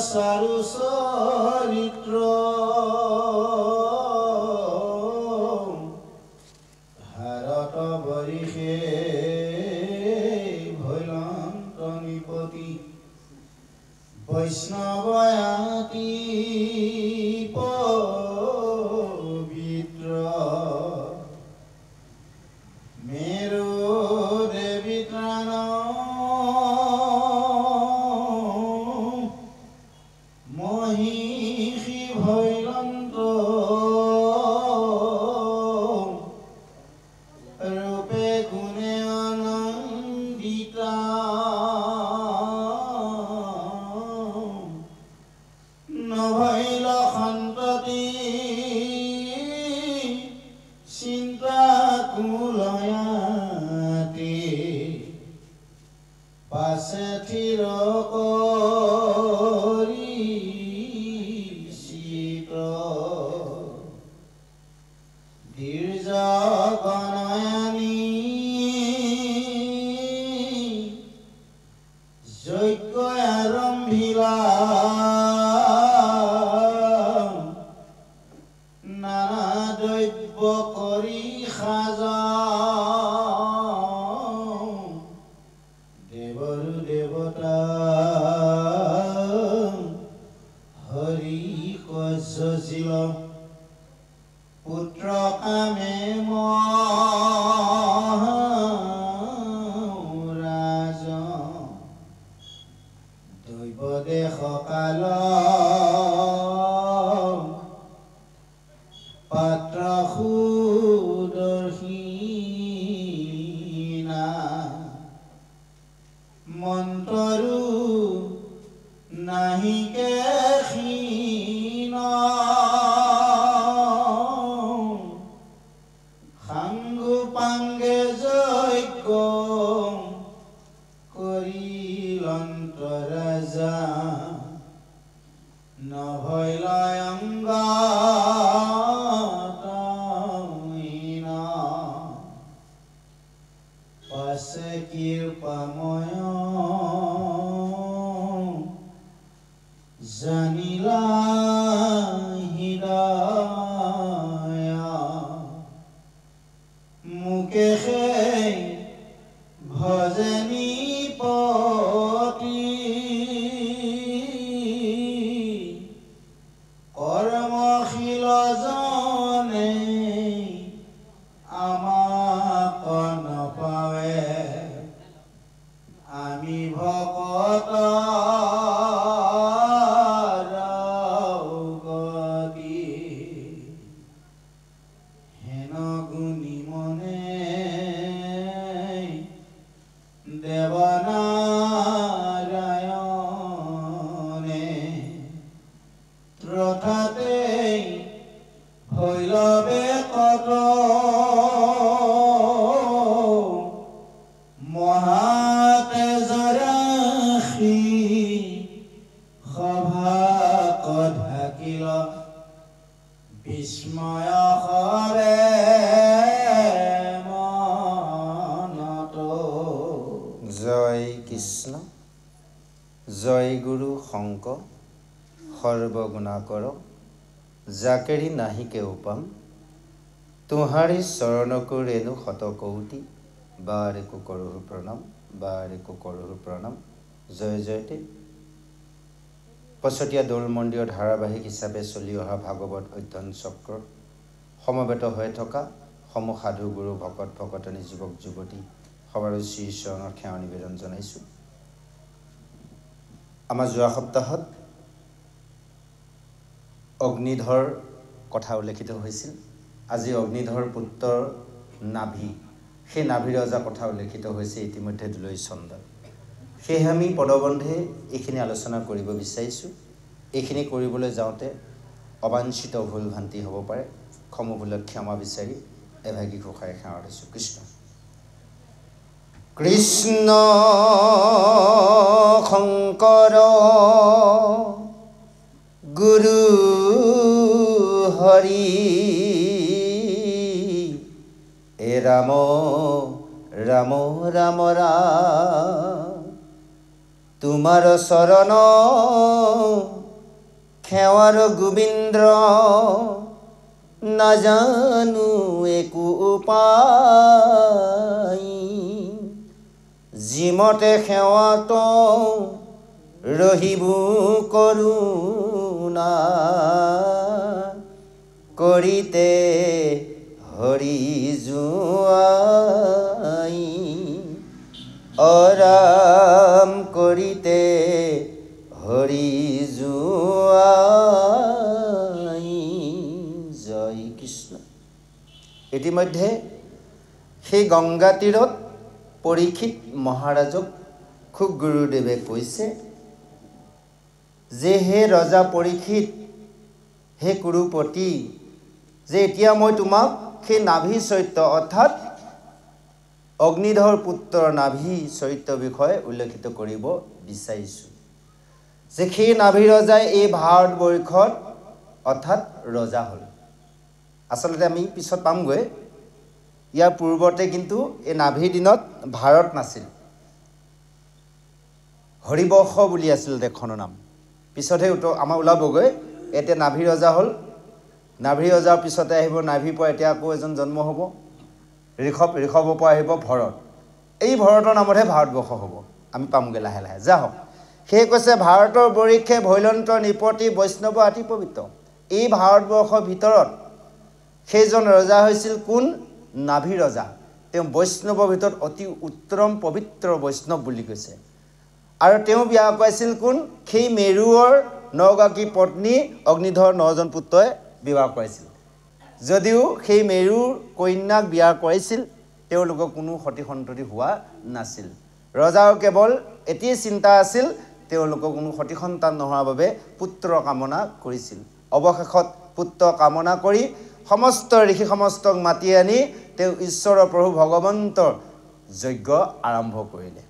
সারু চরিত্র ভারত বরিষে ভৈলন্ত নিপতি বৈষ্ণবয়াতি পবিত্র মেরু দেবী ত্রাণ মহিষী ভৈলন্ত রূপে গুণে আনন্দিতা নভৈল সন্ততি চিন্তা কুলয়াতি পাছে থিৰ কৰি চিত ধীৰ্য গণয়ানী যজ্ঞ আৰম্ভিলা নানা দ্ৰব্য কৰি সাজা দেৱৰু দেৱতা হৰি কস্যশীল পুত্ৰ কামে মহাৰাজ দৈৱ দেশ কাল পাত্ৰ সুদৰ্শিনা মন্তৰু নাহিকে ক্ষীণ সাংগু পাংগে যজ্ঞ কৰিলন্ত ৰাজা নভৈলয়ংগা পাছে কৃপাময় জানিলা হৃদয় মুকে সেই ভজনী পতি কৰ্মশীল জনে আমাক নপাৱে আমি ভকত গতি হেন গুণী মনে দেৱনাৰায়ণে ত্ৰথাতে ভৈৰৱে কত মহাতেজৰাশি সভা ঢাকিল বিস্ময় হৰে মনত। জয় কৃষ্ণ জয় গুৰু শংকৰ সৰ্বগুণাকৰ জাকেৰি নাহিকে উপাম তুহাৰি চৰণকো ৰেণু শতকৌটি বাৰেকো কৰোহো প্ৰণাম বাৰেকো কৰোহো প্ৰণাম। জয় জয়তে পছতীয়া দৌল মন্দিৰৰ ধাৰাবাহিক হিচাপে চলি অহা ভাগৱত অধ্যয়ন চক্ৰ সমবেত হৈ থকা সমূহ সাধু গুৰু ভকত ভকতনী যুৱক যুৱতী সবাৰো শ্ৰী চৰণৰ সেৱা নিবেদন জনাইছোঁ। আমাৰ যোৱা সপ্তাহত অগ্নিধৰ কথা উল্লেখিত হৈছিল। আজি অগ্নিধৰ পুত্ৰৰ নাভি, সেই নাভি ৰজা কথা উল্লেখিত হৈছে ইতিমধ্যে দুলৈ চন্দন। সেয়েহে আমি পদবন্ধে এইখিনি আলোচনা কৰিব বিচাৰিছোঁ। এইখিনি কৰিবলৈ যাওঁতে অবাঞ্ছিত ভুল ভ্ৰান্তি হ'ব পাৰে, সমূহ ভুলত ক্ষমা বিচাৰি এভাগী ঘোষাৰে সেৱা দিছোঁ। কৃষ্ণ কৃষ্ণ শংকৰ গুৰু হৰি এ ৰাম ৰাম ৰাম ৰাম তোমাৰ চৰণ সেৱাৰ গোবিন্দ্ৰ নাজানো একো উপায় জিমতে সেৱাত ৰহিব কৰোণা কৰিতে হৰি জুৱাই অৰাম কৰিতে হৰি জুৱাই জয় কৃষ্ণ। ইতিমধ্যে সেই গংগা তীৰত পৰীক্ষিত মহাৰাজক খুব গুৰুদেৱে কৈছে যে হে ৰজা পৰীক্ষিত, হে কুৰুপতি, যে এতিয়া মই তোমাক সেই নাভি চৰিত্ৰ অৰ্থাৎ অগ্নিধৰ পুত্ৰৰ নাভি চৰিত্ৰৰ বিষয়ে উল্লেখিত কৰিব বিচাৰিছোঁ। যে সেই নাভি ৰজাই এই ভাৰতবৰ্ষত অৰ্থাৎ ৰজা হ'ল। আচলতে আমি পিছত পামগৈ, ইয়াৰ পূৰ্বতে কিন্তু এই নাভিৰ দিনত ভাৰত নাছিল, হৰিবৰ্ষ বুলি আছিল দেশখনৰ নাম। পিছতহে আমাৰ ওলাবগৈ। এতিয়া নাভি ৰজা হ'ল, নাভি ৰজাৰ পিছতে আহিব নাভিৰ পৰা এতিয়া আকৌ এজন জন্ম হ'ব ঋষভৰ পৰা আহিব ভৰত। এই ভৰতৰ নামতহে ভাৰতবৰ্ষ হ'ব। আমি পামগৈ লাহে লাহে, যা হওক। সেয়ে কৈছে ভাৰতৰ বৰিক্ষে ভৈলন্ত নৃপতি বৈষ্ণৱ আতি পবিত্ৰ। এই ভাৰতবৰ্ষৰ ভিতৰত সেইজন ৰজা হৈছিল কোন? নাভি ৰজা। তেওঁ বৈষ্ণৱৰ ভিতৰত অতি উত্তম পবিত্ৰ বৈষ্ণৱ বুলি কৈছে। আৰু তেওঁ বিয়া কৰাইছিল কোন? সেই মেৰুৰ 9গৰাকী পত্নী অগ্নিধৰ 9জন পুত্ৰই বিবাহ কৰাইছিল। যদিও সেই মেৰুৰ কন্যাক বিয়া কৰাইছিল, তেওঁলোকৰ কোনো সতি সন্ততি হোৱা নাছিল। ৰজাৰ কেৱল এটিয়ে চিন্তা আছিল, তেওঁলোকৰ কোনো সতি সন্তান নোহোৱাৰ বাবে পুত্ৰ কামনা কৰিছিল। অৱশেষত পুত্ৰ কামনা কৰি সমস্ত ঋষি সমস্তক মাতি আনি তেওঁ ঈশ্বৰৰ প্ৰভু ভগৱন্তৰ যজ্ঞ আৰম্ভ কৰিলে।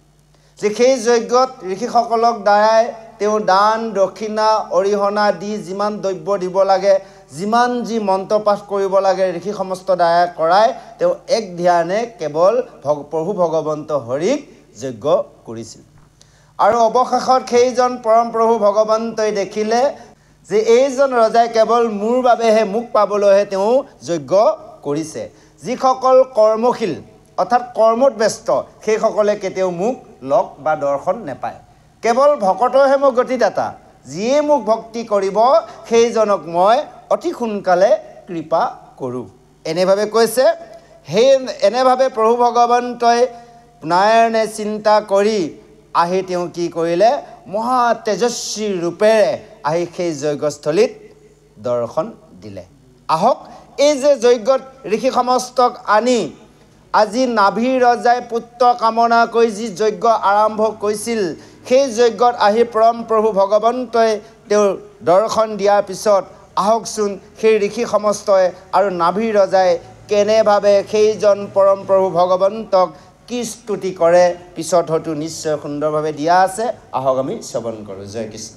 যে সেই যজ্ঞত ঋষিসকলক দ্বাৰাই তেওঁ দান দক্ষিণা অৰিহণা দি যিমান দ্ৰব্য দিব লাগে, যিমান যি মন্ত্ৰপাঠ কৰিব লাগে ঋষি সমস্ত দ্বাৰাই কৰাই তেওঁ এক ধ্যানে কেৱল প্ৰভু ভগৱন্ত হৰিক যজ্ঞ কৰিছিল। আৰু অৱশেষত সেইজন পৰম প্ৰভু ভগৱন্তই দেখিলে যে এইজন ৰজাই কেৱল মোৰ বাবেহে, মোক পাবলৈহে তেওঁ যজ্ঞ কৰিছে। যিসকল কৰ্মশীল অৰ্থাৎ কৰ্মত ব্যস্ত, সেইসকলে কেতিয়াও মোক লগ বা দৰ্শন নেপায়। কেৱল ভকতৰহে মই গতিদাতা। যিয়ে মোক ভক্তি কৰিব সেইজনক মই অতি সোনকালে কৃপা কৰোঁ। এনেভাৱে কৈছে। সেই এনেভাৱে প্ৰভু ভগৱন্তই নাৰায়ণে চিন্তা কৰি আহি তেওঁ কি কৰিলে? মহা তেজস্বী ৰূপেৰে আহি সেই যজ্ঞস্থলীত দৰ্শন দিলে। আহক, এই যে যজ্ঞত ঋষি সমস্তক আনি আজি নাভি ৰজাই পুত্ৰ কামনা কৰি যি যজ্ঞ আৰম্ভ কৰিছিল, সেই যজ্ঞত আহি পৰম প্ৰভু ভগৱন্তই তেওঁৰ দৰ্শন দিয়াৰ পিছত আহকচোন সেই ঋষি সমস্তই আৰু নাভি ৰজাই কেনেভাৱে সেইজন পৰম প্ৰভু ভগৱন্তক কি স্তুতি কৰে, পিছত হয়তো নিশ্চয় সুন্দৰভাৱে দিয়া আছে। আহক আমি শ্ৰৱণ কৰোঁ। জয় কৃষ্ণ।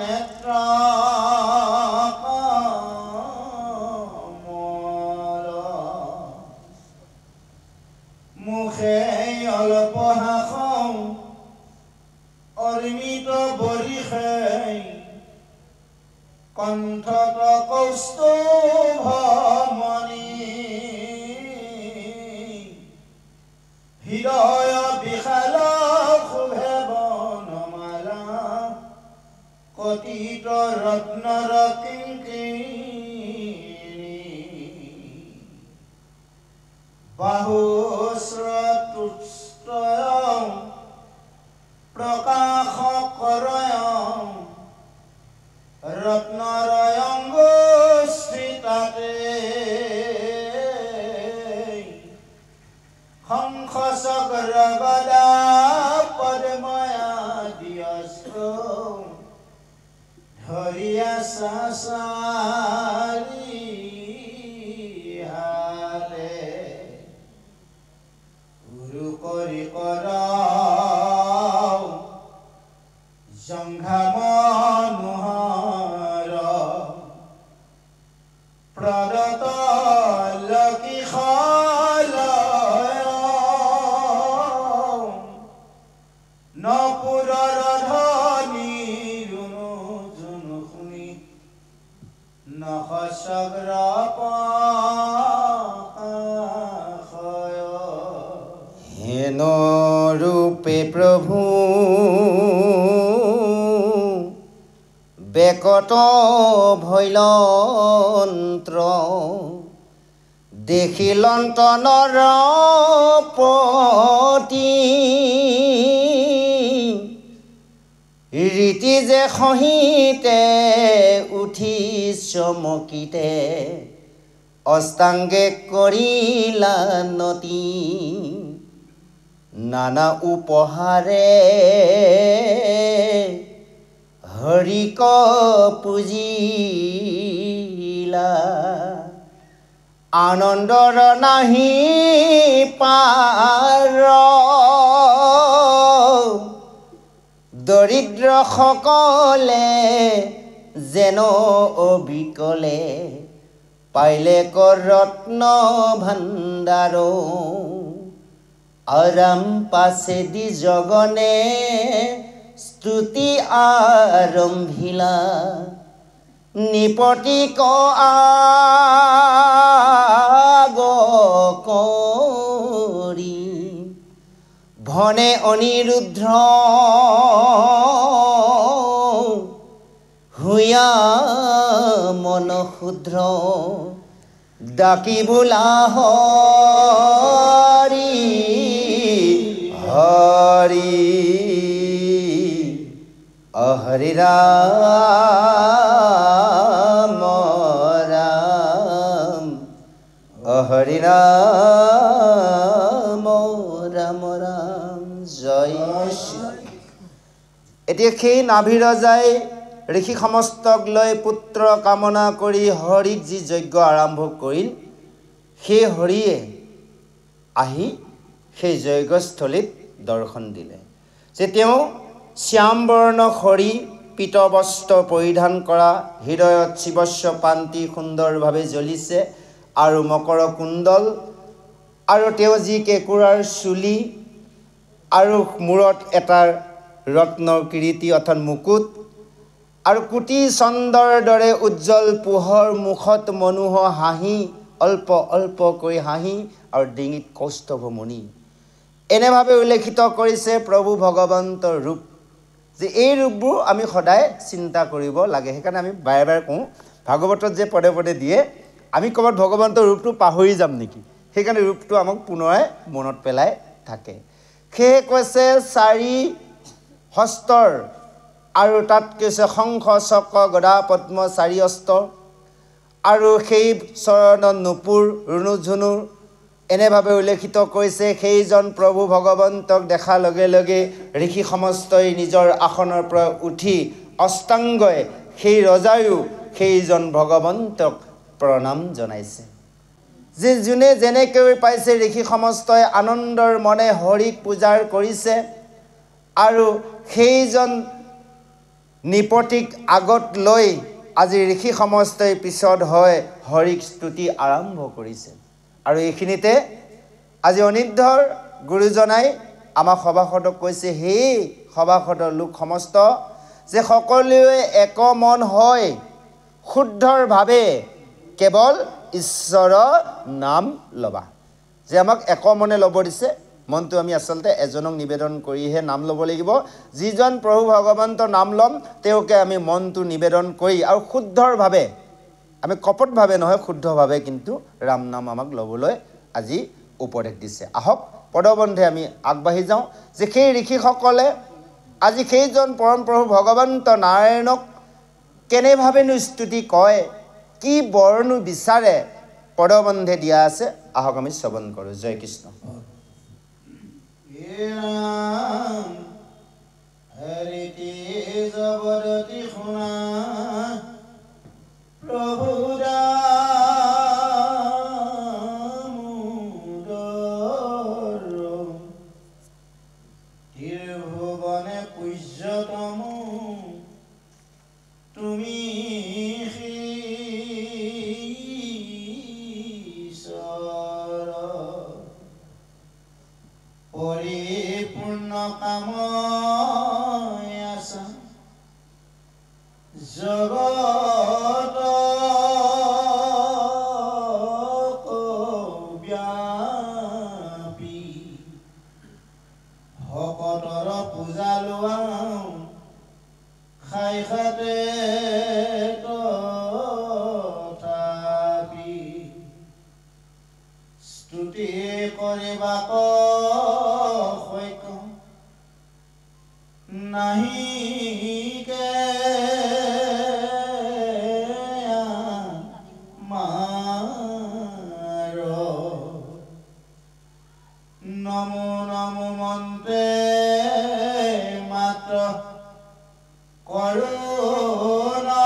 Netra কণ্ঠত কৌস্তুভমণি হৃদয় বিশাল শুভে বনমালা কটিত ৰত্নৰ কিঙ্কিণী বাহুশ্ৰতুষ্টয় প্ৰকাশ কৰয় ৰত্নৰয়ঙ্গস্থিতাতে শঙ্খ চক্ৰ গদা পদ্ময়া দিয়স্ত ধৰিয়া চাচাৰি হালে গুৰু কৰি কৰাও জংঘা মনোহৰ প্ৰদত লকি খলয় নপুৰৰ ধ্বনি ৰুণু জুনু শুনি নখচগ্ৰ পাশয় হেন ৰূপে প্ৰভু বেকট ভৈলন্ত্ৰ দেখিলন্ত নৰপতি ৰীতি যে খহিতে উঠি চমকিতে অষ্টাংগে কৰিলা নতি নানা উপহাৰে হৰিক পুজিলা আনন্দৰ নাহি পাৰ দৰিদ্ৰ সকলে যেন অবিকলে পাইলে ৰত্ন ভাণ্ডাৰ আৰাম পাছে দি জগনে স্তুতি আৰম্ভিলা নিপতিক আগ কৰি ভনে অনিৰুদ্ধ হুয়া মন ক্ষুদ্ৰ ডাকি বোলা হৰি হৰি হৰি ৰাম ৰাম হৰি ৰাম ৰাম ৰাম জয় শ্ৰী। এতিয়া সেই নাভি ৰজাই ঋষি সমস্তক লৈ পুত্ৰ কামনা কৰি হৰিক যি যজ্ঞ আৰম্ভ কৰিল, সেই হৰিয়ে আহি সেই যজ্ঞস্থলীত দৰ্শন দিলে যে তেওঁ শ্যামবৰ্ণ খৰি পীত বস্ত্ৰ পৰিধান কৰা, হৃদয়ত শিৱস্ব পান্তি সুন্দৰভাৱে জ্বলিছে আৰু মকৰ কুণ্ডল, আৰু তেওঁ যি কেঁকুৰাৰ চুলি আৰু মূৰত এটা ৰত্নৰ কিৰীটি অৰ্থাৎ মুকুট, আৰু কোটি চন্দ্ৰৰ দৰে উজ্জ্বল পোহৰ, মুখত মনোহৰ হাঁহি, অল্প অল্পকৈ হাঁহি আৰু ডিঙিত কৌস্তুভমণি। এনেভাৱে উল্লেখিত কৰিছে প্ৰভু ভগৱন্তৰ ৰূপ, যে এই ৰূপবোৰ আমি সদায় চিন্তা কৰিব লাগে। সেইকাৰণে আমি বাৰে বাৰে কওঁ, ভাগৱতত যে পদে পদে দিয়ে, আমি ক'ৰবাত ভগৱন্তৰ ৰূপটো পাহৰি যাম নেকি, সেইকাৰণে ৰূপটো আমাক পুনৰাই মনত পেলাই থাকে। সেয়ে কৈছে চাৰি হস্তৰ, আৰু তাত কৈছে শংখ চক্ৰ গদা পদ্ম চাৰি অস্ত্ৰ, আৰু সেই চৰণত নুপুৰ ৰুণু ঝুনুৰ। এনেভাৱে উল্লেখিত কৰিছে সেইজন প্ৰভু ভগৱন্তক দেখাৰ লগে লগে ঋষি সমস্তই নিজৰ আসনৰ পৰা উঠি অষ্টাংগই সেই ৰজায়ো সেইজন ভগৱন্তক প্ৰণাম জনাইছে। যে যোনে যেনেকৈ পাইছে ঋষি সমস্তই আনন্দৰ মনে হৰিক পূজাৰ কৰিছে, আৰু সেইজন নিপতিক আগত লৈ আজি ঋষি সমস্তই পিছত হয় হৰিক স্তুতি আৰম্ভ কৰিছে। আৰু এইখিনিতে আজি অনিৰুদ্ধৰ গুৰুজনাই আমাক সভাসদক কৈছে, সেই সভাসদৰ লোক সমস্ত যে সকলোৱে এক মন হয় শুদ্ধৰভাৱে কেৱল ঈশ্বৰৰ নাম ল'বা যে আমাক একমনে ল'ব দিছে মনটো আমি আচলতে এজনক নিবেদন কৰিহে নাম ল'ব লাগিব যিজন প্ৰভু ভগৱন্তৰ নাম ল'ম তেওঁকে আমি মনটো নিবেদন কৰি আৰু শুদ্ধৰভাৱে আমি কপটভাৱে নহয় শুদ্ধভাৱে কিন্তু ৰাম নাম আমাক ল'বলৈ আজি উপদেশ দিছে আহক পদবন্ধে আমি আগবাঢ়ি যাওঁ যে সেই ঋষিসকলে আজি সেইজন পৰম প্ৰভু ভগৱন্ত নাৰায়ণক কেনেভাৱেনো স্তুতি কয় কি বৰনো বিচাৰে পদবন্ধে দিয়া আছে আহক আমি শ্ৰৱণ কৰোঁ জয় কৃষ্ণ হৰিতি জবৰতি শুনা প্ৰভু ত্ৰিভুৱনে পূজ্যতম তুমি পৰিপূৰ্ণ কাম আছা জগত ব্যাপী ভকতৰ পূজা লোৱা খাই খাতে তথাপি স্তুতি কৰিবা নাহিকে মাৰ নমো নমো মন্তে মাত্ৰ কৰোনা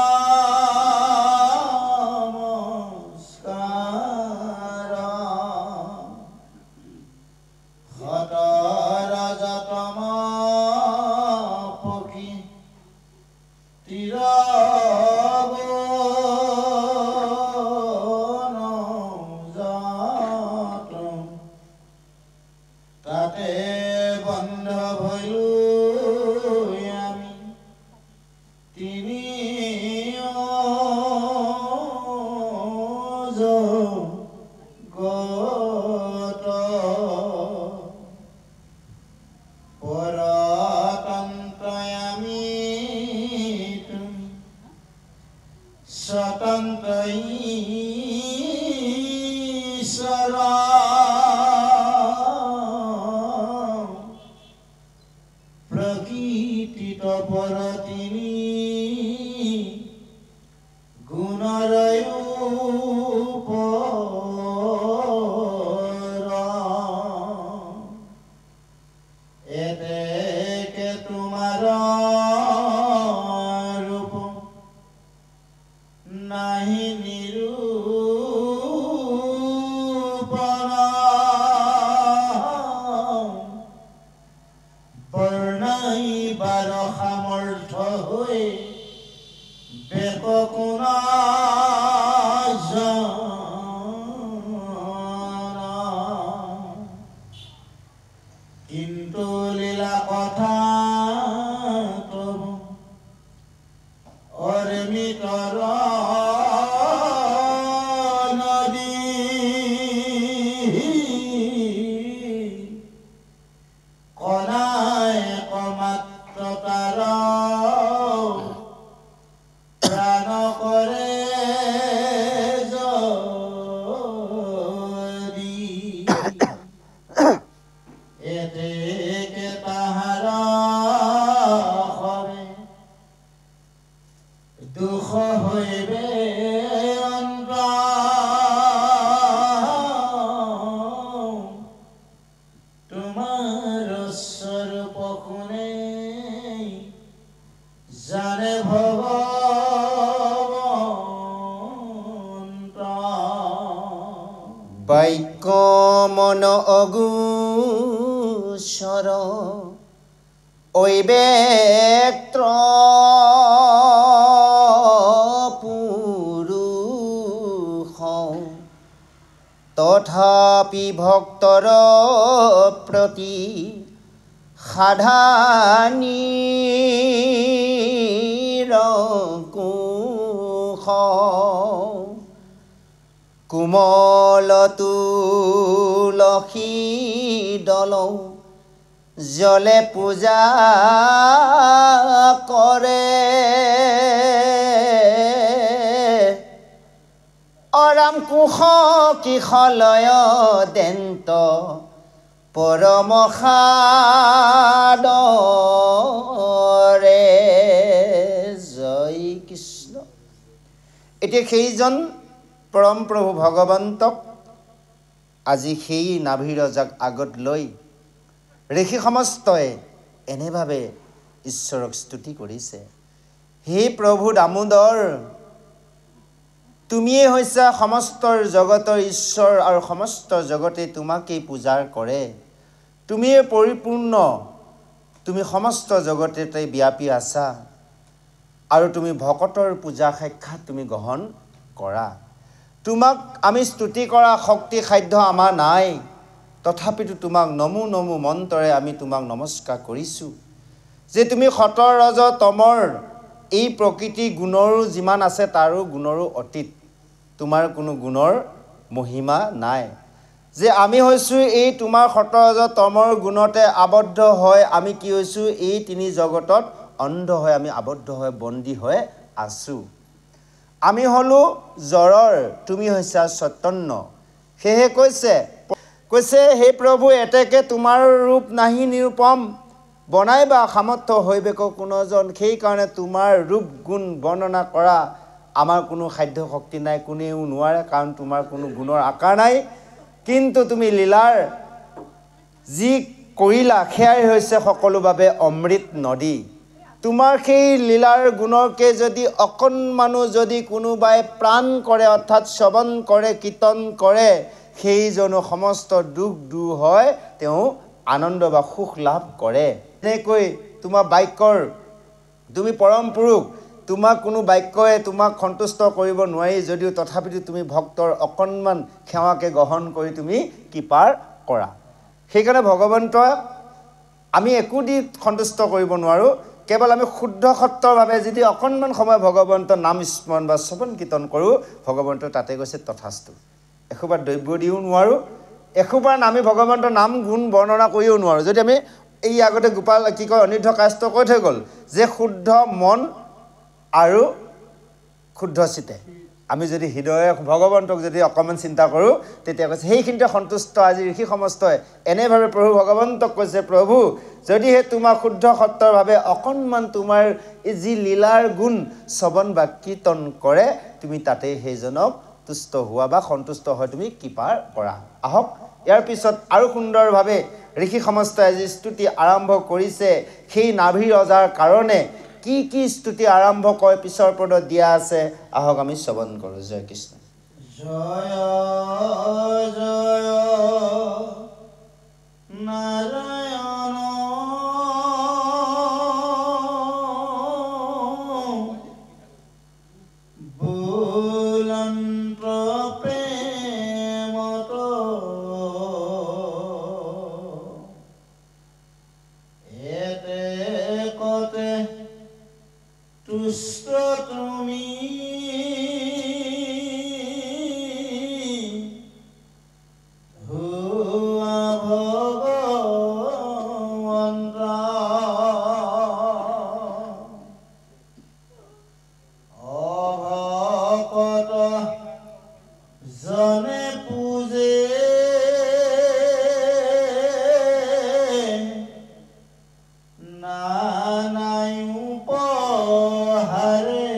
বাক্য মন অগোচৰ ঐবেক্ত্ৰ পুৰুষ তথাপি ভক্তৰ প্ৰতি সাধানীৰ কুশ কোমল তুলসী দলৌ জলে পূজা কৰে অৰাম কুশ কিশলয় দেন্ত পৰম সাদৰে জয় কৃষ্ণ। এতিয়া সেইজন পৰম প্ৰভু ভগৱন্তক আজি সেই নাভি ৰজাক আগত লৈ ঋষি সমস্তই এনেভাৱে ঈশ্বৰক স্তুতি কৰিছে। হে প্ৰভু দামোদৰ, তুমিয়েই হৈছা সমস্তৰ জগতৰ ঈশ্বৰ আৰু সমস্ত জগতে তোমাকেই পূজাৰ কৰে। তুমিয়ে পৰিপূৰ্ণ, তুমি সমস্ত জগততে ব্যাপী আছা আৰু তুমি ভকতৰ পূজা সাক্ষাৎ তুমি গ্ৰহণ কৰা। তোমাক আমি স্তুতি কৰা শক্তি সাধ্য আমাৰ নাই, তথাপিতো তোমাক নমো নমো মন্ত্ৰৰে আমি তোমাক নমস্কাৰ কৰিছোঁ যে তুমি সতৰ ৰজ তমৰ এই প্ৰকৃতি গুণৰো যিমান আছে তাৰো গুণৰো অতীত, তোমাৰ কোনো গুণৰ মহিমা নাই। যে আমি হৈছোঁ এই তোমাৰ সতৰ ৰজ তমৰ গুণতে আবদ্ধ হৈ আমি কি হৈছোঁ এই তিনি জগতত অন্ধ হৈ আমি আবদ্ধ হৈ বন্দী হৈ আছোঁ। আমি হ'লোঁ জৰৰ, তুমি হৈছা চৈতন্য। সেয়ে কৈছে হে প্ৰভু এতেকে তোমাৰ ৰূপ নাহি নিৰূপম, বনাইবা সামৰ্থ্য হৈবেক কোনজন। সেইকাৰণে তোমাৰ ৰূপ গুণ বৰ্ণনা কৰা আমাৰ কোনো সাধ্য শক্তি নাই, কোনেও নোৱাৰে, কাৰণ তোমাৰ কোনো গুণৰ আকাৰ নাই। কিন্তু তুমি লীলাৰ যি কৰিলা সেয়াই হৈছে সকলো বাবে অমৃত নদী। তোমাৰ সেই লীলাৰ গুণকে যদি অকণমানো যদি কোনোবাই প্ৰাণ কৰে অৰ্থাৎ শ্ৰৱণ কৰে কীৰ্তন কৰে, সেইজনো সমস্ত দুখ দূৰ হয়, তেওঁ আনন্দ বা সুখ লাভ কৰে। এনেকৈ তোমাৰ বাক্যৰ তুমি পৰম পুৰুষ, তোমাক কোনো বাক্যই তোমাক সন্তুষ্ট কৰিব নোৱাৰি যদিও তথাপিতো তুমি ভক্তৰ অকণমান সেৱাকে গ্ৰহণ কৰি তুমি কৃপাৰ কৰা। সেইকাৰণে ভগৱন্ত আমি একো দি সন্তুষ্ট কৰিব নোৱাৰোঁ, কেৱল আমি শুদ্ধ সত্যৰভাৱে যদি অকণমান সময় ভগৱন্তৰ নাম স্মৰণ বা শ্ৰৱণ কীৰ্তন কৰোঁ, ভগৱন্ত তাতে গৈছে তথাস্তু। এসোপা দ্ৰব্য দিও নোৱাৰোঁ, এসোপাৰ আমি ভগৱন্তৰ নাম গুণ বৰ্ণনা কৰিও নোৱাৰোঁ। যদি আমি এই আগতে গোপাল কি কয় অনিৰুদ্ধ কাষ্ট কৈ থৈ গ'ল যে শুদ্ধ মন আৰু শুদ্ধ চিতে আমি যদি হৃদয়ে ভগৱন্তক যদি অকণমান চিন্তা কৰোঁ, তেতিয়া কৈছে সেইখিনিতে সন্তুষ্ট। আজি ঋষি সমস্তই এনেভাৱে প্ৰভু ভগৱন্তক কৈছে, প্ৰভু যদিহে তোমাক শুদ্ধ সত্যৰভাৱে অকণমান তোমাৰ যি লীলাৰ গুণ শ্ৰৱণ বা কীৰ্তন কৰে, তুমি তাতে সেইজনক তুষ্ট হোৱা বা সন্তুষ্ট হৈ তুমি কৃপাৰ কৰা। আহক ইয়াৰ পিছত আৰু সুন্দৰভাৱে ঋষি সমস্তই আজি স্তুতি আৰম্ভ কৰিছে। সেই নাভি ৰজাৰ কাৰণে কি কি স্তুতি আৰম্ভ কৰে পিছৰ পদত দিয়া আছে, আহক আমি শ্ৰৱণ কৰোঁ। জয় কৃষ্ণ। জয় জয় নাৰায়ণ বুলন্ত প্ৰেমত এতে কতে তুষ্ট তুমি হুয়া ভগৱন্ত অভকত জনে পূজে নানাই উপহাৰে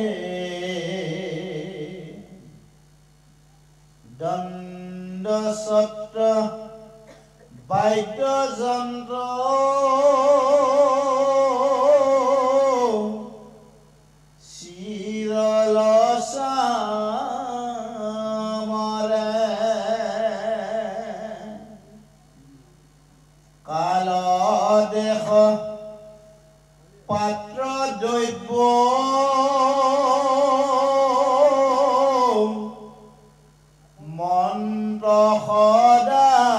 দণ্ড ছত্ৰ বাদ্য যন্ত্ৰ চিৰলচামৰে কাল দেশ পাত্ৰ দ্ৰব্য মন্ত্ৰ সদাচাৰ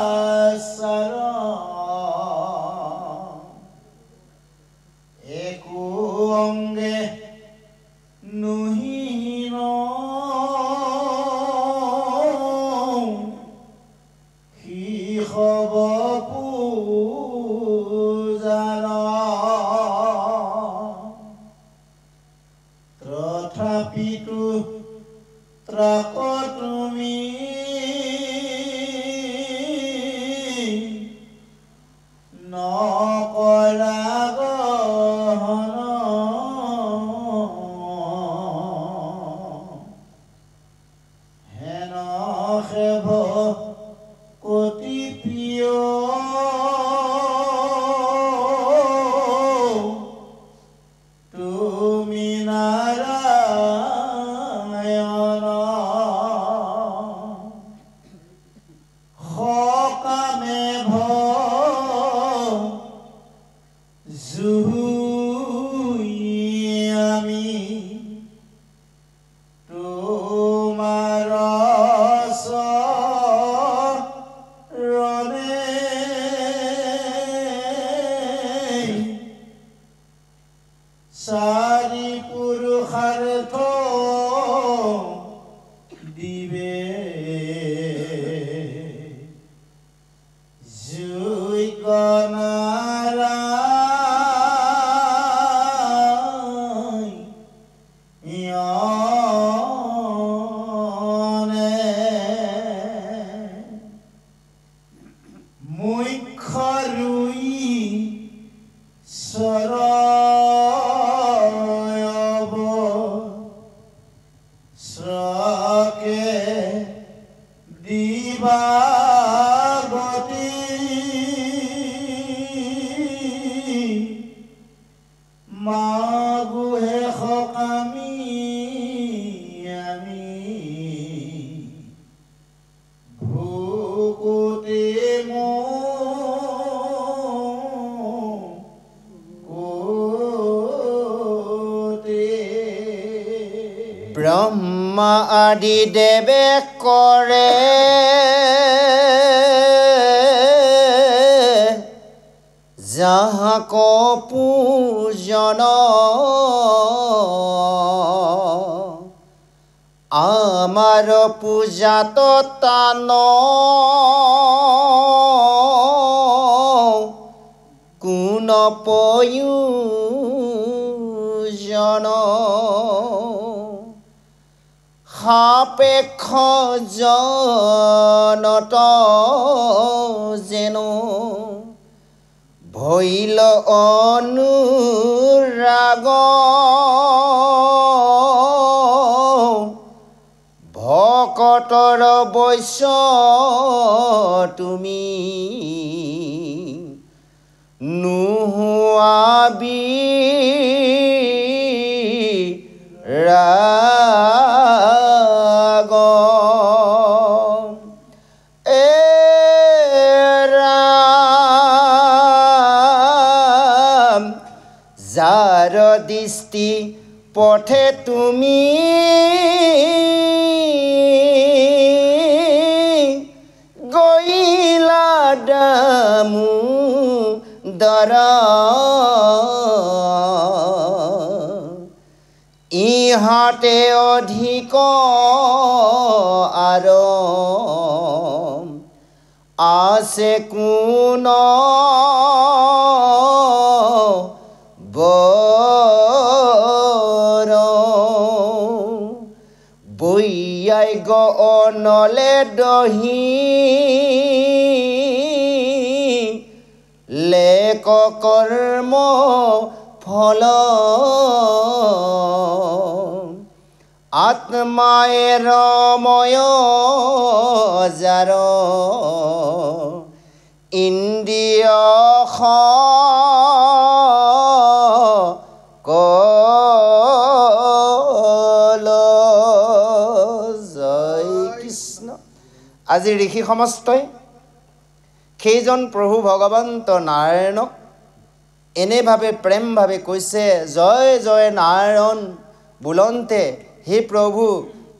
ত্ৰাক তুমি নকৰা গহন হেন সেৱ কতি প্ৰিয় তুমি নাৰায়ণ সকামে জুই আমি তোমাৰ চৰণে চাৰি পুৰুষাৰ্থ দিবে জুই মাগুহে সকামি আমি ভুকুতে ব্ৰহ্মা আদি দেৱে কৰে যাহাক পূজন আমাৰ পূজাত তান কোন প্ৰয়োজন সাপেক্ষ জনত যেন ভৈল অনুৰাগ ভকতৰ বৈশ্য তুমি নোহোৱাবি ৰাগ যাৰ দৃষ্টি পথে তুমি গৈলা দামোদৰ ইহঁতে অধিক আৰু আছে কোন বৰ বৈয়াই গনলে দহি লেক কৰ্ম ফল আত্মায়ে ৰময় যাৰ ইন্দ্ৰিয় জয় কৃষ্ণ। আজি ঋষি সমস্তই সেইজন প্ৰভু ভগৱন্ত নাৰায়ণক এনেভাৱে প্ৰেমভাৱে কৈছে, জয় জয় নাৰায়ণ বোলন্তে হে প্ৰভু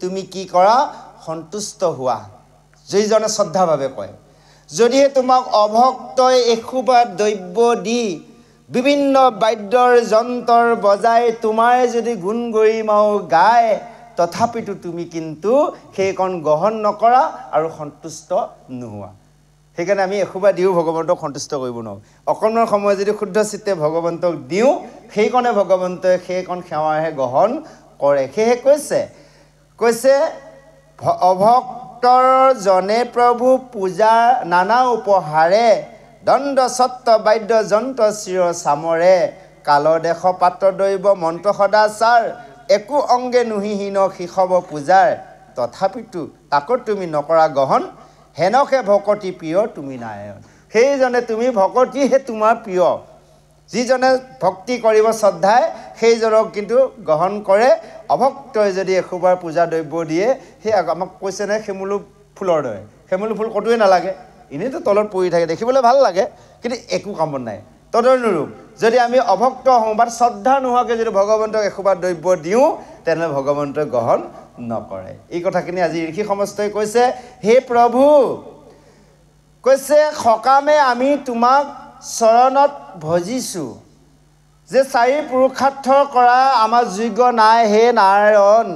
তুমি কি কৰা সন্তুষ্ট হোৱা। যিজনে শ্ৰদ্ধাভাৱে কয়, যদিহে তোমাক অভক্তই এসোপা দ্ৰব্য দি বিভিন্ন বাদ্যৰ যন্ত্ৰৰ বজাই তোমাৰ যদি গুণ গৰিমাও গায়, তথাপিতো তুমি কিন্তু সেইকণ গ্ৰহণ নকৰা আৰু সন্তুষ্ট নোহোৱা। সেইকাৰণে আমি এসোপা দিও ভগৱন্তক সন্তুষ্ট কৰিব নোৱাৰোঁ। অকণমান সময় যদি শুদ্ধ চিত্তে ভগৱন্তক দিওঁ, সেইকণে ভগৱন্তই সেইকণ সেৱাহে গ্ৰহণ কৰে। সেয়েহে কৈছে অভক্তৰ জনে প্ৰভু পূজা নানা উপহাৰে দণ্ড সত্য বাদ্য যন্ত্ৰ চিৰ চামৰে কালদেশ পাত্ৰ দৈৱ মন্ত্ৰ সদাচাৰ একো অংগে নুহিহীন শিশৱ পূজাৰ তথাপিতো তাকো তুমি নকৰা গ্ৰহণ হেনকে ভকতি প্ৰিয় তুমি নাৰায়ণ সেইজনে তুমি ভকতিহে তোমাৰ প্ৰিয় যিজনে ভক্তি কৰিব শ্ৰদ্ধাই সেইজনক কিন্তু গ্ৰহণ কৰে অভক্তই যদি এসোবাৰ পূজা দ্ৰব্য দিয়ে সেই আমাক কৈছে নে সেমুলু ফুলৰ দৰে সেমুলু ফুল ক'তোৱে নালাগে এনেইতো তলত পৰি থাকে দেখিবলৈ ভাল লাগে কিন্তু একো কামত নাই তদনুৰূপ যদি আমি অভক্ত হওঁ বা শ্ৰদ্ধা নোহোৱাকৈ যদি ভগৱন্তক এসোবাৰ দ্ৰব্য দিওঁ তেনেহ'লে ভগৱন্তই গ্ৰহণ নকৰে এই কথাখিনি আজি ঋষি সমস্তই কৈছে হে প্ৰভু কৈছে সকামে আমি তোমাক চৰণত ভজিছোঁ যে চাৰি পুৰুষাৰ্থ কৰা আমাৰ যোগ্য নাই হে নাৰায়ণ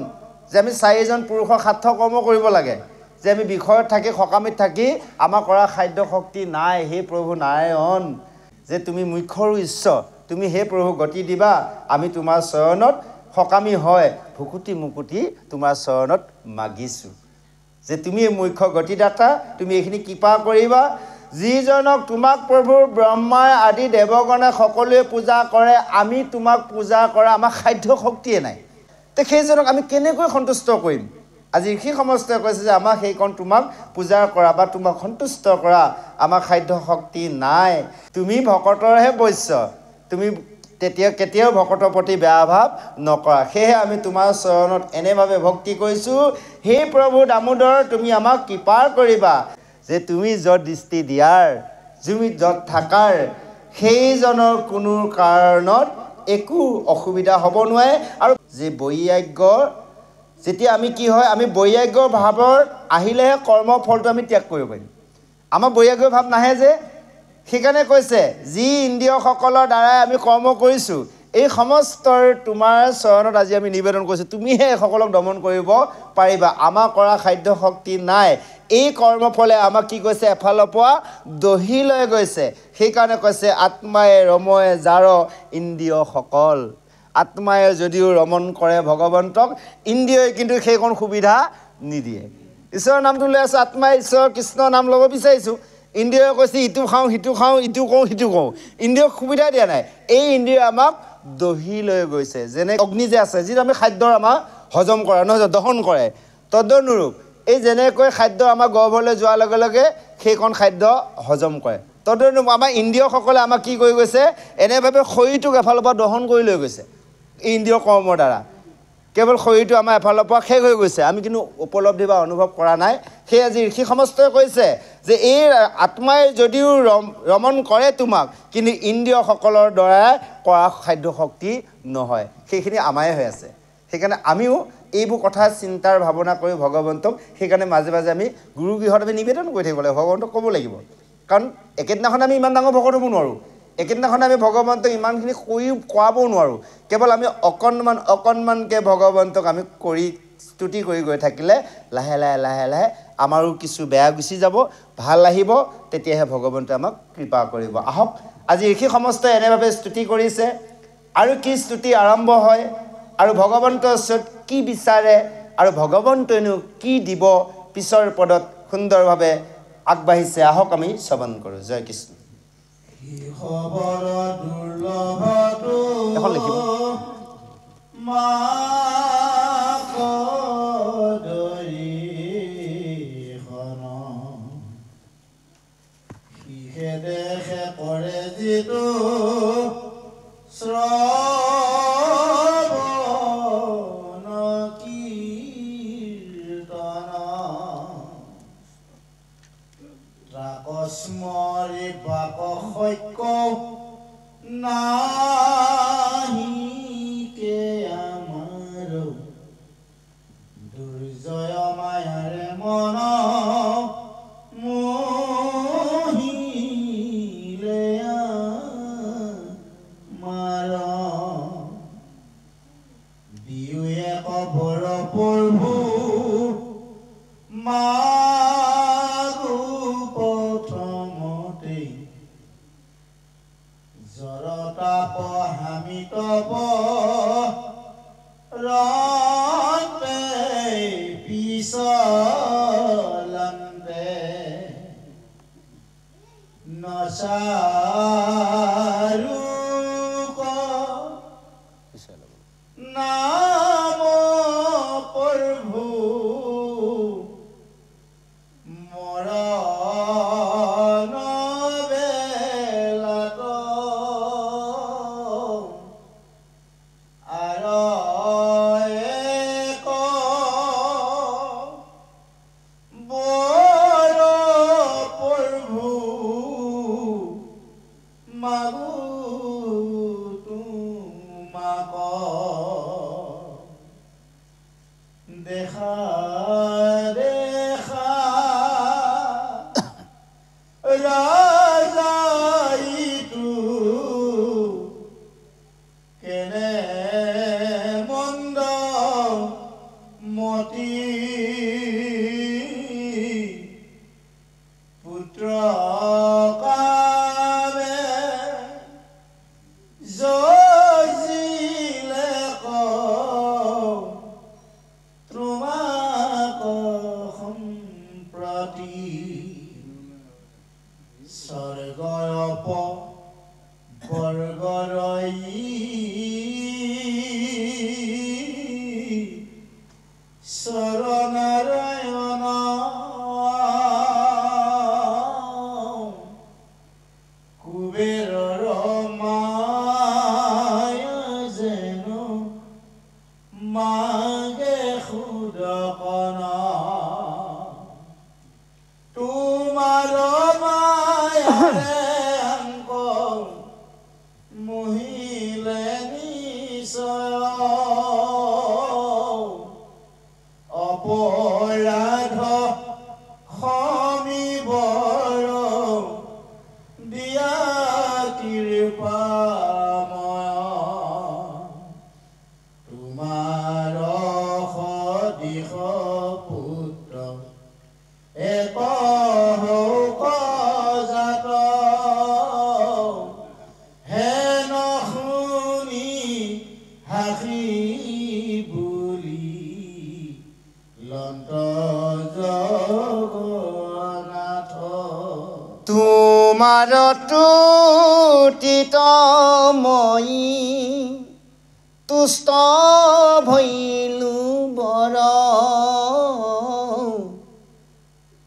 যে আমি চাৰিজন পুৰুষৰ সাৰ্থ কৰ্ম কৰিব লাগে যে আমি বিষয়ত থাকি সকামিত থাকি আমাৰ কৰা খাদ্য শক্তি নাই হে প্ৰভু নাৰায়ণ যে তুমি মুখ্যৰো ঈশ্বৰ তুমি হে প্ৰভু গতি দিবা আমি তোমাৰ চৰণত সকামী হয় ভুকুটি মুকুটি তোমাৰ চৰণত মাগিছোঁ যে তুমি মুখ্য গতিদাতা তুমি এইখিনি কৃপা কৰিবা যিজনক তোমাক প্ৰভু ব্ৰহ্মা আদি দেৱগণে সকলোৱে পূজা কৰে আমি তোমাক পূজা কৰা আমাৰ খাদ্য শক্তিয়ে নাই তে সেইজনক আমি কেনেকৈ সন্তুষ্ট কৰিম আজি ঋষি সমস্তই কৈছে যে আমাৰ সেইকণ তোমাক পূজা কৰা বা তোমাক সন্তুষ্ট কৰা আমাৰ খাদ্য শক্তি নাই তুমি ভকতৰহে বৈশ্য তুমি তেতিয়া কেতিয়াও ভকতৰ প্ৰতি বেয়া ভাৱ নকৰা সেয়েহে আমি তোমাৰ চৰণত এনেভাৱে ভক্তি কৰিছোঁ হে প্ৰভু দামোদৰ তুমি আমাক কৃপা কৰিবা যে তুমি য'ত দৃষ্টি দিয়াৰ তুমি য'ত থাকাৰ সেইজনৰ কোনো কাৰণত একো অসুবিধা হ'ব নোৱাৰে আৰু যে বৈৰাগ্য যেতিয়া আমি কি হয় আমি বৈৰাগ্যৰ ভাৱৰ আহিলেহে কৰ্মফলটো আমি ত্যাগ কৰিব পাৰিম আমাৰ বৈৰাগ্যৰ ভাৱ নাহে যে সেইকাৰণে কৈছে যি ইন্দ্ৰিয়সকলৰ দ্বাৰাই আমি কৰ্ম কৰিছোঁ এই সমস্তৰ তোমাৰ চৰণত আজি আমি নিবেদন কৰিছোঁ তুমিহে সকলক দমন কৰিব পাৰিবা আমাৰ কৰা খাদ্য শক্তি নাই এই কৰ্মফলে আমাক কি কৈছে এফালৰ পৰা দহি লৈ গৈছে সেইকাৰণে কৈছে আত্মাই ৰময় যাৰ ইন্দ্ৰিয়সকল আত্মাই যদিও ৰমন কৰে ভগৱন্তক ইন্দ্ৰিয়ই কিন্তু সেইকণ সুবিধা নিদিয়ে ঈশ্বৰৰ নামটো লৈ আছোঁ আত্মাই ঈশ্বৰ কৃষ্ণৰ নাম ল'ব বিচাৰিছোঁ ইন্দ্ৰিয়ই কৈছে ইটো খাওঁ সিটো কৰোঁ সিটো কৰোঁ ইন্দ্ৰিয়ক সুবিধা দিয়া নাই এই ইন্দ্ৰিয় আমাক দহি লৈ গৈছে যেনে অগ্নি যে আছে যিটো আমি খাদ্যৰ আমাৰ হজম কৰে নহয় দহন কৰে তদনুৰূপ এই যেনেকৈ খাদ্য আমাৰ গৰ্ভলৈ যোৱাৰ লগে লগে সেইকণ খাদ্য হজম কৰে তদনুৰূপ আমাৰ ইন্দ্ৰিয়সকলে আমাক কি কৰি গৈছে এনেভাৱে শৰীৰটোক এফালৰ পৰা দহন কৰি লৈ গৈছে এই ইন্দ্ৰিয় কৰ্মৰ দ্বাৰা কেৱল শৰীৰটো আমাৰ এফালৰ পৰা শেষ হৈ গৈছে আমি কিন্তু উপলব্ধি বা অনুভৱ কৰা নাই সেই আজি ঋষি সমস্তই কৈছে যে এই আত্মাই যদিও ৰমন কৰে তোমাক কিন্তু ইন্দ্ৰিয়সকলৰ দ্বাৰা কৰা খাদ্য শক্তি নহয় সেইখিনি আমাৰে হৈ আছে সেইকাৰণে আমিও এইবোৰ কথা চিন্তাৰ ভাৱনা কৰি ভগৱন্তক সেইকাৰণে মাজে মাজে আমি গুৰুগৃহত আমি নিবেদন কৰি থাকিব লাগিব ভগৱন্তক ক'ব লাগিব কাৰণ একেদিনাখন আমি ইমান ডাঙৰ ভকত হ'ব নোৱাৰোঁ একেদিনাখন আমি ভগৱন্তক ইমানখিনি কৰাবও নোৱাৰোঁ কেৱল আমি অকণমানকৈ ভগৱন্তক আমি কৰি স্তুতি কৰি গৈ থাকিলে লাহে লাহে আমাৰো কিছু বেয়া গুচি যাব ভাল আহিব তেতিয়াহে ভগৱন্তই আমাক কৃপা কৰিব আহক আজি ঋষি সমস্তই এনেভাৱে স্তুতি কৰিছে আৰু কি স্তুতি আৰম্ভ হয় আৰু ভগৱন্তৰ ওচৰত কি বিচাৰে আৰু ভগৱন্তইনো কি দিব পিছৰ পদত সুন্দৰভাৱে আগবাঢ়িছে আহক আমি শ্ৰৱণ কৰোঁ জয় কৃষ্ণ খবৰ দুৰ্লভটো এখন লিখিব সিহে দেখে কৰে যিটো স্মৰি বাক সৈক্য নাহিকে আমাৰ দুৰ্জয় মায়াৰে মন মোহিলে মাৰ দিওয়ে কবৰ প্ৰভু মা হামিতব ৰতে বিচলন্তে নচাৰু নাম প্ৰভু মৰণ বেলাত আৰু এক বৰ প্ৰভু মাগো তোমাক দেখা দেখা ৰাজাইটো কেনে মন্দ মতি পুত্ৰ কামে যজিলে তোমাক সম্প্ৰতি স্বৰ্গৰ বৰ্গৰ শৰণাৰায়ণ কুবেৰৰ মায়া যেন মাগে সুদকনা তোমাৰ মায়াৰে অংক মহিলে নিশ্চয় অপৰাধ সমীবৰ দিয়া কৃপাময় তোমাৰ সদিশ পুত্ৰ এক জাত হেন শুনি হাসি বুলি লন্ত জগন্নাথ তোমাৰ তুতিত মই তুষ্ট ভৈলু বৰ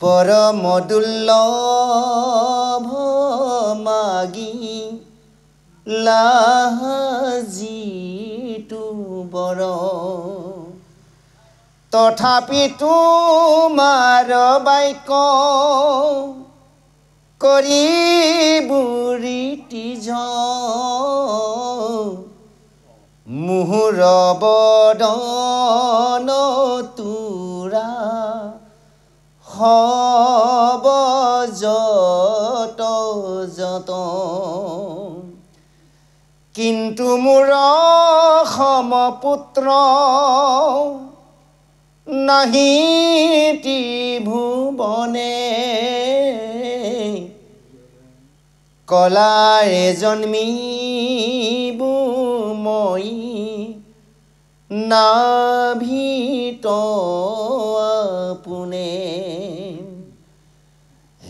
পৰম দুৰ্লভ মাগি লাজিটো বৰ তথাপি তোমাৰ বাক্য কৰি বুঢ়ীটি মুহুৰ বদন তোৰা হব যত যত কিন্তু মোৰ সমপুত্ৰ নাহি ত্ৰিভুৱনে কলাৰে জন্মিবু মই নাভিত পোনে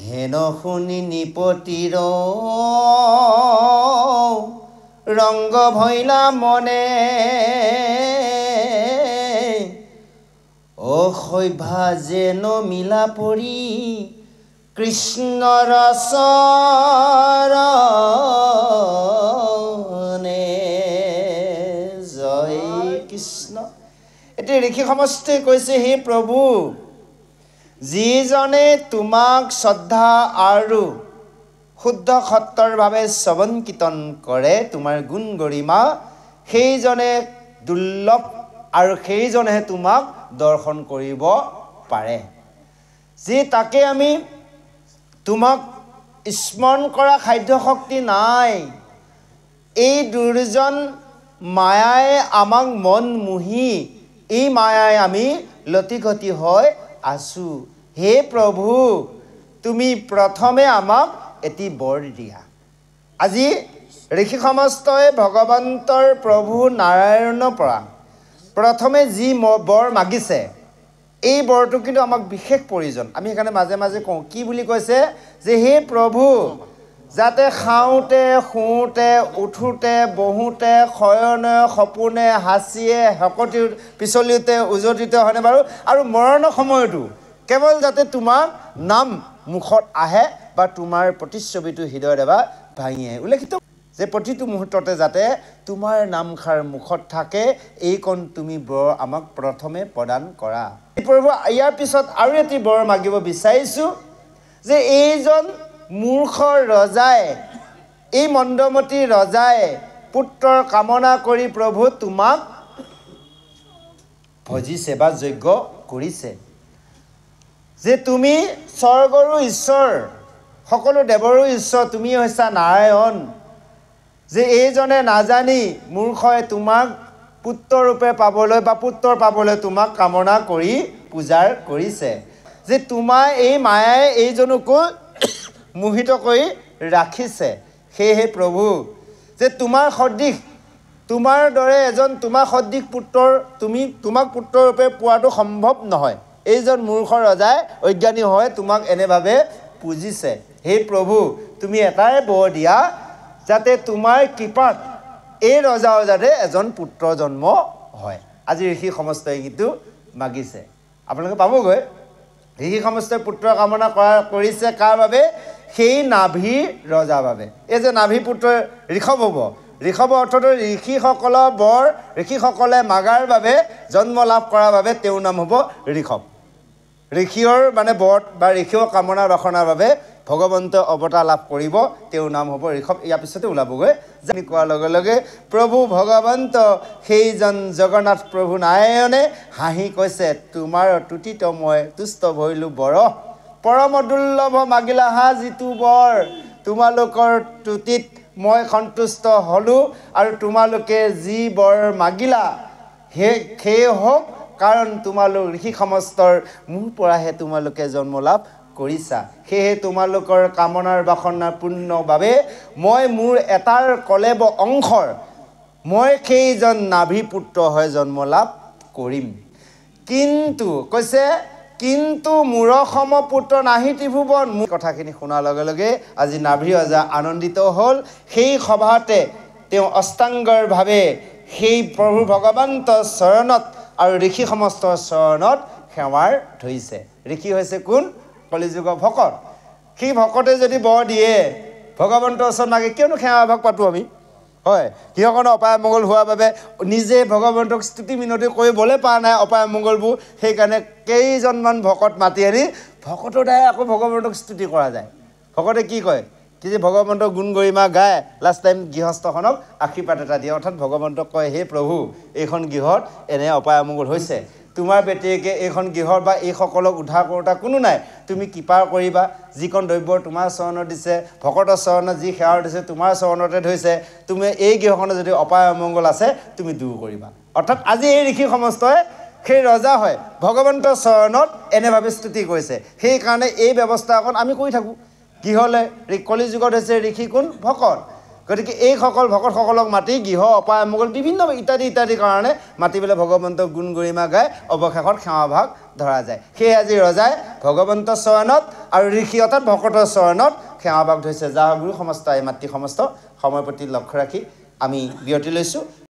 হেন শুনি নিপতিৰ ৰংগ ভৈলা মনে অসভ্যা যেন মিলা পৰি কৃষ্ণৰ চৰণে জয় কৃষ্ণ। এতিয়া ঋষি সমষ্টিয়ে কৈছে, হে প্ৰভু, যিজনে তোমাক শ্ৰদ্ধা আৰু শুদ্ধ সত্ৰৰ বাবে শ্ৰৱণ কীৰ্তন কৰে, তোমাৰ গুণ গৰিমা, সেইজনে দুৰ্লভ আৰু সেইজনেহে তোমাক দৰ্শন কৰিব পাৰে। যি তাকে আমি তোমাক স্মৰণ কৰা খাদ্য শক্তি নাই, এই দুৰ্জন মায়াই আমাক মন মুহি এই মায়াই আমি লতিঘটি হৈ আছো। হে প্ৰভু, তুমি প্ৰথমে আমাক এটি বৰ দিয়া। আজি ঋষি সমস্তই ভগৱন্তৰ প্ৰভু নাৰায়ণৰ পৰা প্ৰথমে যি বৰ মাগিছে, এই বৰটো কিন্তু আমাক বিশেষ প্ৰয়োজন আমি সেইকাৰণে মাজে মাজে কওঁ কি বুলি কৈছে যে হে প্ৰভু যাতে খাওঁতে শুওঁতে উঠোতে বহুতে শয়নে সপোনে হাঁচিয়ে হকতি পিছলিতে উজতিতে হয়নে বাৰু আৰু মৰণৰ সময়তো কেৱল যাতে তোমাৰ নাম মুখত আহে বা তোমাৰ প্ৰতিচ্ছবিটো হৃদয়ত এবাৰ ভাঙি আহে উল্লেখিত যে প্ৰতিটো মুহূৰ্ততে যাতে তোমাৰ নামখাৰ মুখত থাকে এইকণ তুমি বৰ আমাক প্ৰথমে প্ৰদান কৰা প্ৰভু ইয়াৰ পিছত আৰু এটি বৰ মাগিব বিচাৰিছোঁ যে এইজন মূৰ্খ ৰজাই এই মন্দমতী ৰজাই পুত্ৰৰ কামনা কৰি প্ৰভু তোমাক ভজিছে বা যজ্ঞ কৰিছে যে তুমি স্বৰ্গৰো ঈশ্বৰ সকলো দেৱৰো ঈশ্বৰ তুমি হৈছা নাৰায়ণ যে এইজনে নাজানি মূৰ্খই তোমাক পুত্ৰৰূপে পাবলৈ বা পুত্ৰ পাবলৈ তোমাক কামনা কৰি পূজাৰ কৰিছে যে তোমাৰ এই মায়াই এইজনকো মোহিত কৰি ৰাখিছে সেয়েহে প্ৰভু যে তোমাৰ সদৃশ তোমাৰ দৰে এজন তোমাৰ সদৃশ পুত্ৰৰ তোমাক পুত্ৰৰূপে পোৱাটো সম্ভৱ নহয় এইজন মূৰ্খ ৰজাই অজ্ঞানী হৈ তোমাক এনেভাৱে পূজিছে হে প্ৰভু তুমি এটাই বৰ দিয়া যাতে তোমাৰ কৃপাত এই ৰজাৰ যাতে এজন পুত্ৰ জন্ম হয় আজি ঋষি সমস্তই কিন্তু মাগিছে আপোনালোকে পাবগৈ ঋষি সমস্তই পুত্ৰ কামনা কৰিছে কাৰ বাবে সেই নাভি ৰজাৰ বাবে এই যে নাভি পুত্ৰ ঋষভ হ'ব ঋষভ অৰ্থটো ঋষিসকলৰ বৰ ঋষিসকলে মাগাৰ বাবে জন্ম লাভ কৰাৰ বাবে তেওঁৰ নাম হ'ব ঋষভ ঋষিৰ মানে বৰ বা ঋষিৰ কামনা বাসনাৰ বাবে ভগৱন্ত অৱতাৰ লাভ কৰিব তেওঁৰ নাম হ'ব ঋষভ ইয়াৰ পিছতে ওলাবগৈ জানি কোৱাৰ লগে লগে প্ৰভু ভগৱন্ত সেইজন জগন্নাথ প্ৰভু নাৰায়ণে হাঁহি কৈছে তোমাৰ তুতিত মই তুষ্ট ভৈলো বৰ পৰম দুৰ্লভ মাগিলা হা যিটো বৰ তোমালোকৰ তুতিত মই সন্তুষ্ট হ'লোঁ আৰু তোমালোকে যি বৰ মাগিলা সেই হওক কাৰণ তোমালোক ঋষি সমস্তৰ মোৰ পৰাহে তোমালোকে জন্ম লাভ কৰিছা সেয়ে তোমালোকৰ কামনাৰ বাসনাৰ পূৰ্ণৰ বাবে মই মোৰ এটাৰ কলেব অংশৰ মই সেইজন নাভি পুত্ৰ হৈ জন্ম লাভ কৰিম কিন্তু কৈছে কিন্তু মোৰ সম পুত্ৰ নাহি ত্ৰিভুৱন মোৰ কথাখিনি শুনাৰ লগে লগে আজি নাভি ৰজা আনন্দিত হ'ল সেই সভাতে তেওঁ অষ্টাংগৰভাৱে সেই প্ৰভু ভগৱন্তৰ চৰণত আৰু ঋষি সমস্তৰ চৰণত সেৱাৰ ধৰিছে ঋষি হৈছে কোন কলিযুগৰ ভকত সেই ভকতে যদি বৰ দিয়ে ভগৱন্তৰ ওচৰত নাগে কিয়নো সেৱা ভাগ পাতোঁ আমি হয় কিহকণে অপায় মংগল হোৱাৰ বাবে নিজে ভগৱন্তক স্তুতি মিনতি কৰিবলৈ পৰা নাই অপায় মংগলবোৰ সেইকাৰণে কেইজনমান ভকত মাতি আনি ভকতৰ দ্বাৰাই আকৌ ভগৱন্তক স্তুতি কৰা যায় ভকতে কি কয় কি যে ভগৱন্তৰ গুণ গৰিমা গায় লাষ্ট টাইম গৃহস্থখনক আশীৰ্বাদ এটা দিয়ে অৰ্থাৎ ভগৱন্তক কয় হে প্ৰভু এইখন গৃহত এনে অপায় অমংগল হৈছে তোমাৰ বেটীয়েকে এইখন গৃহৰ বা এইসকলক উদ্ধাৰ কৰোঁতা কোনো নাই তুমি কৃপা কৰিবা যিকণ দ্ৰব্য তোমাৰ চৰণত দিছে ভকতৰ চৰণত যি সেৱাৰ দিছে তোমাৰ চৰণতে ধৰিছে তুমি এই গৃহখনত যদি অপায় অমংগল আছে তুমি দূৰ কৰিবা অৰ্থাৎ আজি এই ঋষি সমস্তই সেই ৰজা হয় ভগৱন্তৰ চৰণত এনেভাৱে স্তুতি কৰিছে সেইকাৰণে এই ব্যৱস্থা অকণ আমি কৰি থাকোঁ গৃহলৈ কলিযুগত হৈছে ঋষি কোন ভকত গতিকে এইসকল ভকতসকলক মাতি গৃহ অপায় অমংগল বিভিন্ন ইত্যাদি কাৰণে মাতি পেলাই ভগৱন্তক গুণ গৰিমা গাই অৱশেষত সেৱাভাগ ধৰা যায় সেয়ে আজি ৰজাই ভগৱন্তৰ চৰণত আৰু ঋষি অৰ্থাৎ ভকতৰ চৰণত সেৱাভাগ ধৰিছে যাৰ গুৰু সমস্ত এই মাতৃ সমস্ত সময়ৰ প্ৰতি লক্ষ্য ৰাখি আমি বিৰতি লৈছোঁ